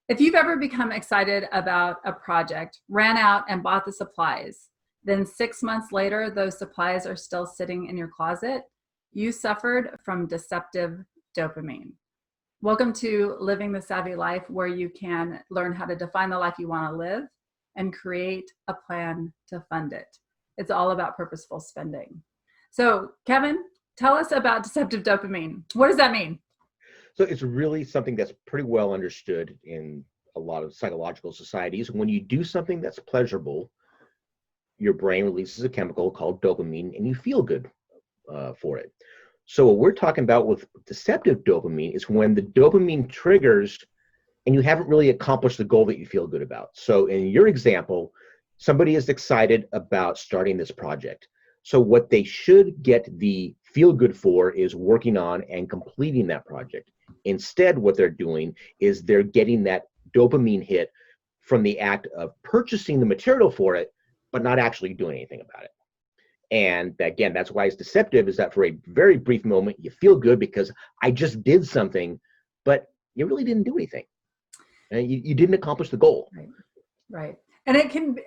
If you've ever become excited about a project, ran out and bought the supplies, then 6 months later, those supplies are still sitting in your closet, you suffered from deceptive dopamine. Welcome to Living the Savvy Life, where you can learn how to define the life you want to live and create a plan to fund it. It's all about purposeful spending. So, Kevin, tell us about deceptive dopamine. What does that mean? So it's really something that's pretty well understood in a lot of psychological societies. When you do something that's pleasurable, your brain releases a chemical called dopamine, and you feel good for it. So what we're talking about with deceptive dopamine is when the dopamine triggers and you haven't really accomplished the goal that you feel good about. So in your example, somebody is excited about starting this project. So what they should get the feel good for is working on and completing that project. Instead, what they're doing is they're getting that dopamine hit from the act of purchasing the material for it, but not actually doing anything about it. And again, that's why it's deceptive, is that for a very brief moment, you feel good because I just did something, but you really didn't do anything. And you didn't accomplish the goal. Right. And it can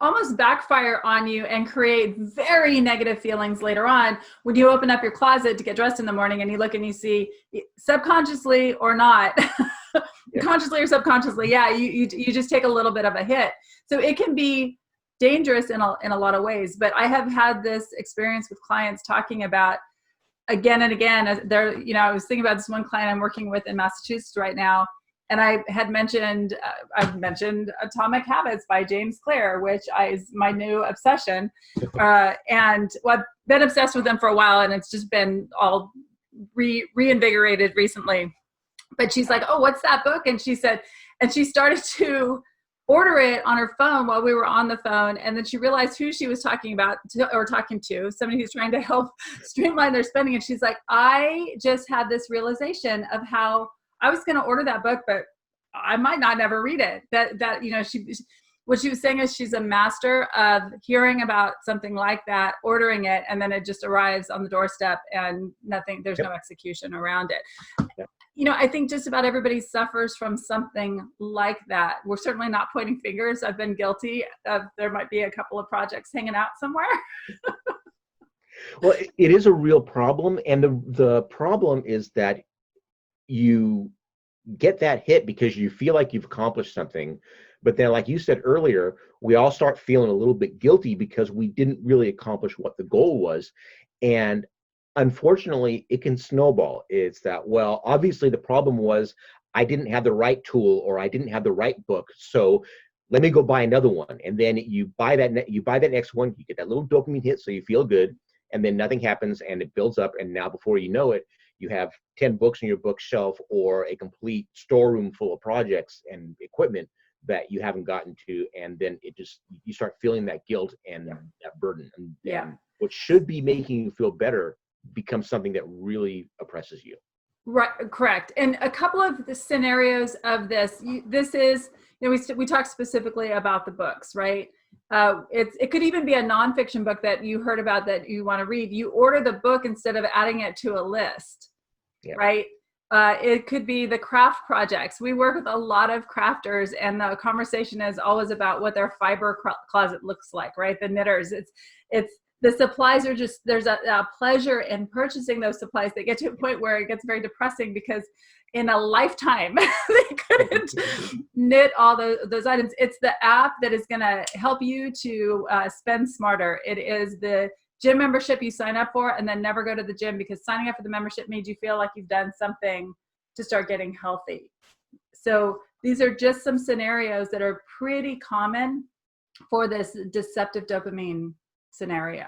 almost backfire on you and create very negative feelings later on when you open up your closet to get dressed in the morning and you look and you see, subconsciously or not, consciously or subconsciously, you just take a little bit of a hit. So it can be dangerous in a lot of ways. But I have had this experience with clients talking about again and again. I was thinking about this one client I'm working with in Massachusetts right now. And I've mentioned Atomic Habits by James Clear, which is my new obsession. And I've been obsessed with them for a while, and it's just been all reinvigorated recently. But she's like, "Oh, what's that book?" And she said, and she started to order it on her phone while we were on the phone. And then she realized who she was talking to, somebody who's trying to help streamline their spending. And she's like, "I just had this realization of how I was going to order that book, but I might not ever read it." What she was saying is she's a master of hearing about something like that, ordering it, and then it just arrives on the doorstep and there's no execution around it. Yep. I think just about everybody suffers from something like that. We're certainly not pointing fingers. I've been guilty of, there might be a couple of projects hanging out somewhere. Well, it is a real problem. And the problem is that you get that hit because you feel like you've accomplished something, but then, like you said earlier, we all start feeling a little bit guilty because we didn't really accomplish what the goal was. And unfortunately, it can snowball. It's that, well, obviously the problem was I didn't have the right tool or I didn't have the right book, so let me go buy another one. And then you buy that next one, you get that little dopamine hit, so you feel good, and then nothing happens and it builds up, and now before you know it, you have 10 books on your bookshelf or a complete storeroom full of projects and equipment that you haven't gotten to. And then you start feeling that guilt and that burden. And what should be making you feel better becomes something that really oppresses you. Right, correct. And a couple of the scenarios of this is, we talked specifically about the books, right? It could even be a nonfiction book that you heard about that you want to read. You order the book instead of adding it to a list, right? It could be the craft projects. We work with a lot of crafters, and the conversation is always about what their fiber closet looks like, right? The knitters. It's the supplies are just, there's a pleasure in purchasing those supplies. They get to a point where it gets very depressing because in a lifetime, they couldn't knit all those items. It's the app that is going to help you to spend smarter. It is the gym membership you sign up for and then never go to the gym because signing up for the membership made you feel like you've done something to start getting healthy. So these are just some scenarios that are pretty common for this deceptive dopamine scenario.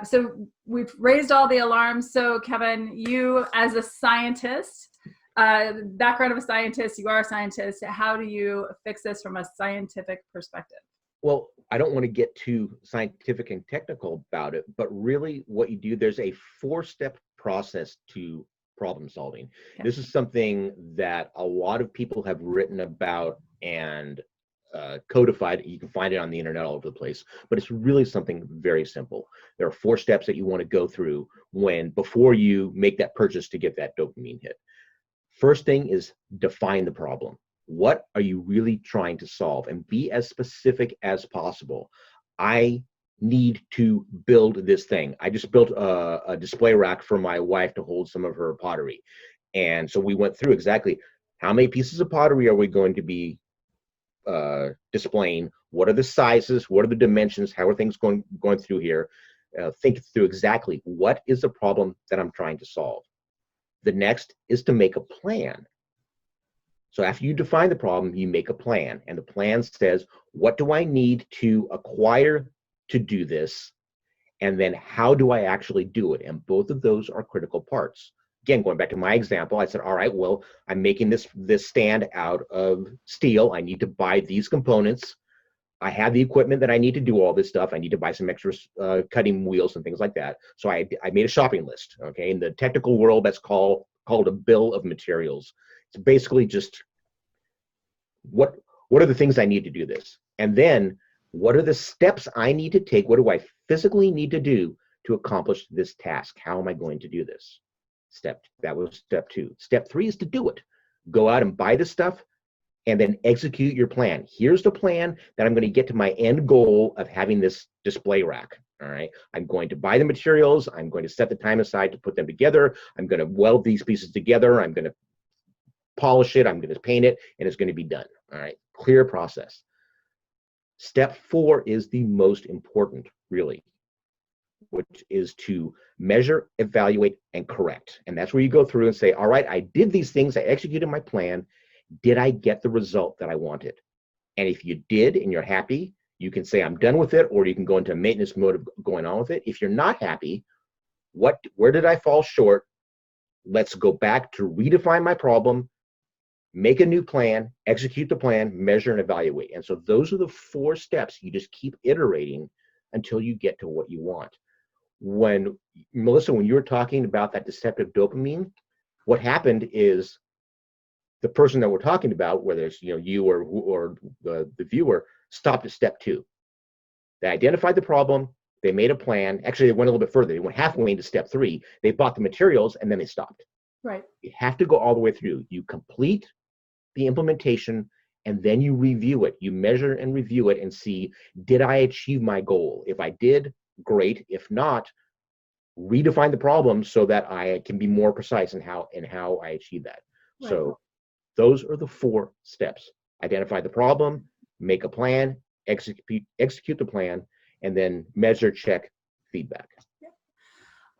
So we've raised all the alarms. So Kevin, you as a scientist, background of a scientist, you are a scientist. How do you fix this from a scientific perspective? Well, I don't want to get too scientific and technical about it, but really what you do, there's a 4-step process to problem solving. Okay. This is something that a lot of people have written about and codified. You can find it on the internet all over the place, but it's really something very simple. There are 4 steps that you want to go through before you make that purchase to get that dopamine hit. First thing is define the problem. What are you really trying to solve? And be as specific as possible. I need to build this thing. I just built a display rack for my wife to hold some of her pottery. And so we went through exactly how many pieces of pottery are we going to be displaying? What are the sizes? What are the dimensions? How are things going through here? Think through exactly what is the problem that I'm trying to solve. The next is to make a plan. So after you define the problem, you make a plan. And the plan says, what do I need to acquire to do this? And then how do I actually do it? And both of those are critical parts. Again, going back to my example, I said, all right, well, I'm making this stand out of steel. I need to buy these components. I have the equipment that I need to do all this stuff. I need to buy some extra cutting wheels and things like that. So I made a shopping list. Okay, in the technical world, that's called a bill of materials. It's basically just what are the things I need to do this, and then what are the steps I need to take? What do I physically need to do to accomplish this task? How am I going to do this? That was step 2. Step 3 is to do it. Go out and buy the stuff and then execute your plan. Here's the plan that I'm going to get to my end goal of having this display rack. All right. I'm going to buy the materials. I'm going to set the time aside to put them together. I'm going to weld these pieces together. I'm going to polish it. I'm going to paint it, and it's going to be done. All right. Clear process. Step 4 is the most important, really, which is to measure, evaluate, and correct. And that's where you go through and say, all right, I did these things. I executed my plan. Did I get the result that I wanted? And if you did and you're happy, you can say, I'm done with it, or you can go into maintenance mode of going on with it. If you're not happy, where did I fall short? Let's go back to redefine my problem, make a new plan, execute the plan, measure and evaluate. And so those are the 4 steps. You just keep iterating until you get to what you want. Melissa, when you were talking about that deceptive dopamine, what happened is the person that we're talking about, whether it's you or the viewer, stopped at step 2. They identified the problem, they made a plan. Actually, they went a little bit further. They went halfway into step 3. They bought the materials and then they stopped. Right. You have to go all the way through. You complete the implementation and then you review it. You measure and review it and see, did I achieve my goal? If I did, great. If not, redefine the problem so that I can be more precise in how I achieve that. Right. So those are the 4 steps. Identify the problem, make a plan, execute the plan, and then measure, check, feedback.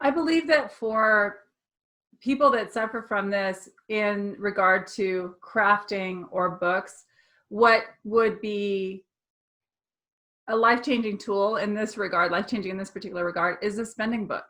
I believe that for people that suffer from this in regard to crafting or books, what would be a life-changing tool in this regard, life-changing in this particular regard, is a spending book.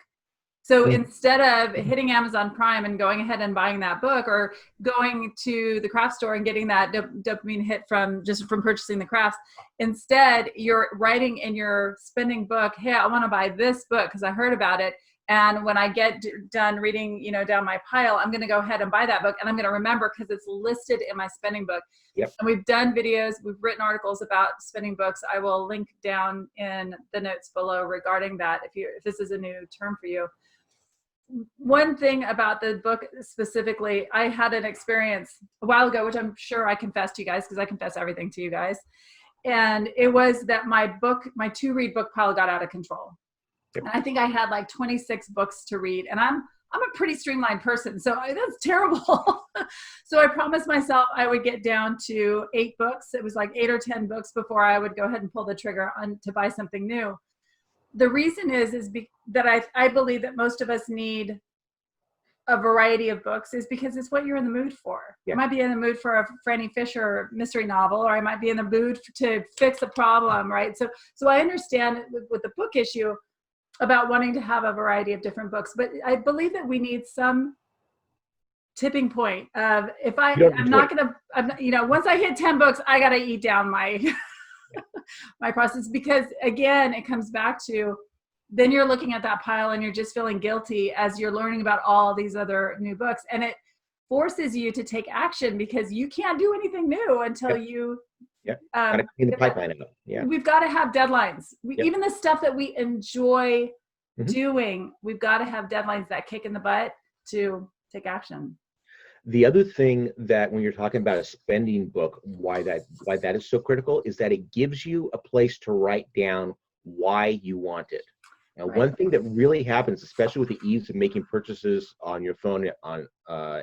So instead of hitting Amazon Prime and going ahead and buying that book, or going to the craft store and getting that dopamine hit from purchasing the crafts, instead you're writing in your spending book, hey, I want to buy this book because I heard about it. And when I get done reading, down my pile, I'm going to go ahead and buy that book, and I'm going to remember because it's listed in my spending book. Yep. And we've done videos, we've written articles about spending books. I will link down in the notes below regarding that if this is a new term for you. One thing about the book specifically, I had an experience a while ago, which I'm sure I confessed to you guys because I confess everything to you guys. And it was that my to-read book pile got out of control. Yep. And I think I had like 26 books to read, and I'm a pretty streamlined person, so that's terrible. So I promised myself I would get down to 8 books. It was like 8 or 10 books before I would go ahead and pull the trigger to buy something new. The reason is that I believe that most of us need a variety of books is because it's what you're in the mood for. Yeah. I might be in the mood for a Franny Fisher mystery novel, or I might be in the mood to fix a problem, right? So I understand with the book issue about wanting to have a variety of different books, but I believe that we need some tipping point of once I hit 10 books, I got to eat down my my process, because again, it comes back to, then you're looking at that pile and you're just feeling guilty as you're learning about all these other new books, and it forces you to take action because you can't do anything new until you gotta clean the pipeline up. Yeah, we've got to have deadlines. Even the stuff that we enjoy doing, we've got to have deadlines that kick in the butt to take action. The other thing that when you're talking about a spending book, why that is so critical is that it gives you a place to write down why you want it. Now, Right. one thing that really happens, especially with the ease of making purchases on your phone on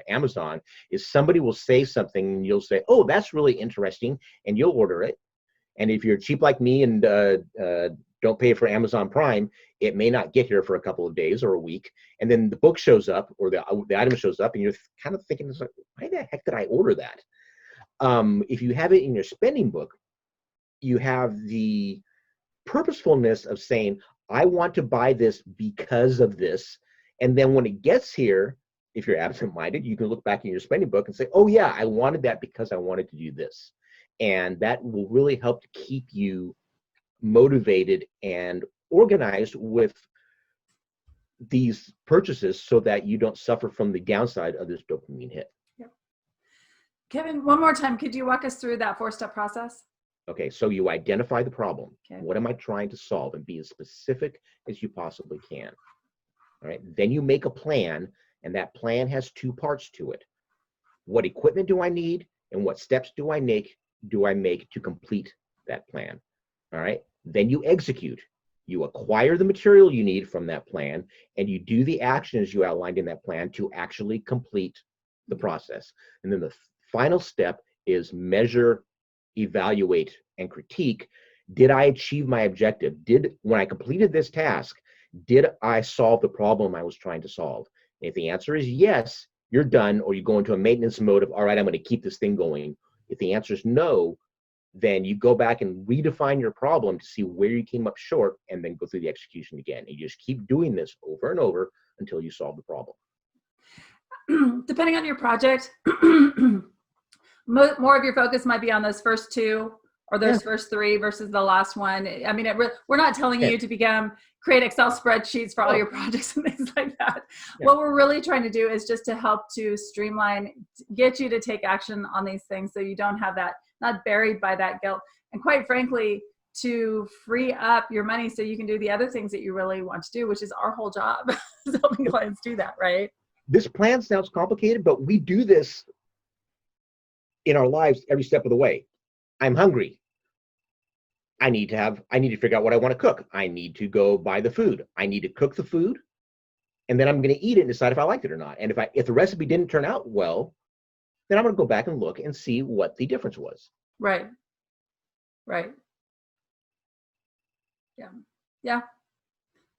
Amazon, is somebody will say something and you'll say, "Oh, that's really interesting," and you'll order it. And if you're cheap like me and don't pay for Amazon Prime, it may not get here for a couple of days or a week. And then the book shows up or the item shows up and you're kind of thinking, why the heck did I order that? If you have it in your spending book, you have the purposefulness of saying, I want to buy this because of this. And then when it gets here, if you're absent-minded, you can look back in your spending book and say, oh yeah, I wanted that because I wanted to do this. And that will really help to keep you motivated and organized with these purchases so that you don't suffer from the downside of this dopamine hit. Yep. Kevin, one more time, could you walk us through that 4-step process? Okay, so you identify the problem. Okay. What am I trying to solve? And be as specific as you possibly can. All right, then you make a plan, and that plan has 2 parts to it. What equipment do I need, and what steps do I make to complete that plan? All right, then you execute. You acquire the material you need from that plan, and you do the actions you outlined in that plan to actually complete the process. And then the final step is measure, evaluate, and critique. Did I achieve my objective? When I completed this task, did I solve the problem I was trying to solve? And if the answer is yes, you're done, or you go into a maintenance mode of, all right, I'm going to keep this thing going. If the answer is no, then you go back and redefine your problem to see where you came up short, and then go through the execution again. And you just keep doing this over and over until you solve the problem. Depending on your project, more of your focus might be on those first 2 or those first 3 versus the last one. I mean, we're not telling you to create Excel spreadsheets for all your projects and things like that. Yeah. What we're really trying to do is just to help to streamline, get you to take action on these things so you don't have that, not buried by that guilt. And quite frankly, to free up your money so you can do the other things that you really want to do, which is our whole job, is helping clients do that, right? This plan sounds complicated, but we do this in our lives every step of the way. I'm hungry. I need to figure out what I want to cook. I need to go buy the food. I need to cook the food, and then I'm going to eat it and decide if I liked it or not. And if the recipe didn't turn out well, then I'm going to go back and look and see what the difference was. Right. Right. Yeah. Yeah.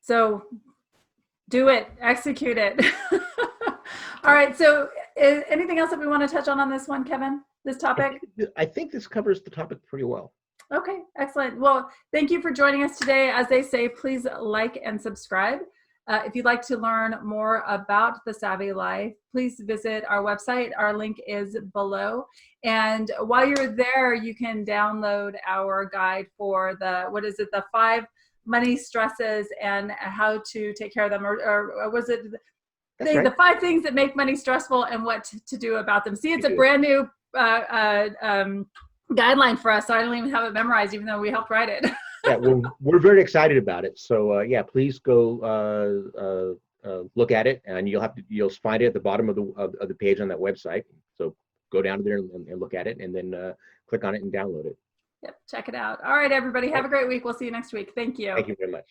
So do it, execute it. All right. So anything else that we want to touch on this one, Kevin, this topic? I think this covers the topic pretty well. Okay, excellent. Well, thank you for joining us today. As they say, please like and subscribe. If you'd like to learn more about The Savvy Life, please visit our website. Our link is below. And while you're there, you can download our guide for the 5 money stresses and how to take care of them, or was it the 5 things that make money stressful and what to do about them. See, it's a brand new guideline for us, so I don't even have it memorized, even though we helped write it. Yeah, we're very excited about it. So yeah, please go look at it, and you'll find it at the bottom of the page on that website. So go down there and look at it, and then click on it and download it. Yep, check it out. All right, everybody, have a great week. We'll see you next week. Thank you. Thank you very much.